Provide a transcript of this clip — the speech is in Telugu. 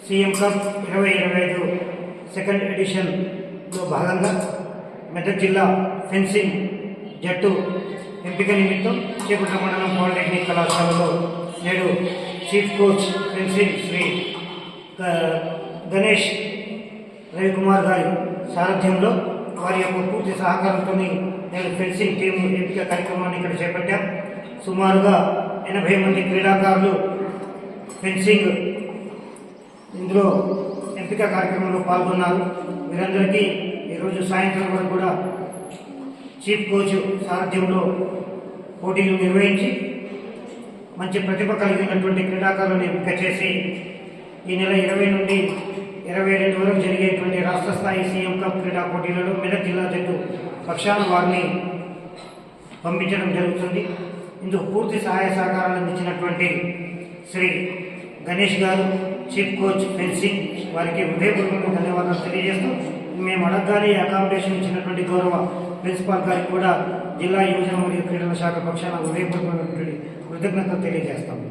సీఎం కప్ 2025 సెకండ్ ఎడిషన్లో భాగంగా మెదక్ జిల్లా ఫెన్సింగ్ జట్టు ఎంపిక నిమిత్తం చేపట్ట మండలం పాలిటెక్నిక్ కళాశాలలో నేడు chief coach fencing Shri Ganesh Ravikumar గారి సారథ్యంలో వారి యొక్క పూర్తి సహకారంతో నేడు ఫెన్సింగ్ టీం ఎంపిక కార్యక్రమాన్ని ఇక్కడ చేపట్టాం. సుమారుగా 80 మంది క్రీడాకారులు ఫెన్సింగ్ ఇందులో ఎంపిక కార్యక్రమంలో పాల్గొన్నారు. వీరందరికీ ఈరోజు సాయంత్రం వరకు కూడా చీఫ్ కోచ్ సారథ్యంలో పోటీలు నిర్వహించి మంచి ప్రతిభ కలిగినటువంటి క్రీడాకారులను ఎంపిక చేసి ఈ నెల 20 నుండి 22 వరకు జరిగేటువంటి రాష్ట్ర స్థాయి సీఎం కప్ క్రీడా పోటీలలో మెదక్ జిల్లా జట్టు పక్షాన వారిని పంపించడం జరుగుతుంది. ఇందుకు పూర్తి సహాయ సహకారాలు అందించినటువంటి శ్రీ గణేష్ గారు చీఫ్ కోచ్ ఫెన్సింగ్ వారికి హృదయపూర్వక ధన్యవాదాలు తెలియజేస్తూ మేము అడగగానే అకామిడేషన్ ఇచ్చినటువంటి గౌరవ ప్రిన్సిపాల్ గారికి కూడా జిల్లా యువజన మరియు క్రీడల శాఖ పక్షాన హృదయపూర్వకమైనటువంటి కృతజ్ఞతలు తెలియజేస్తాము.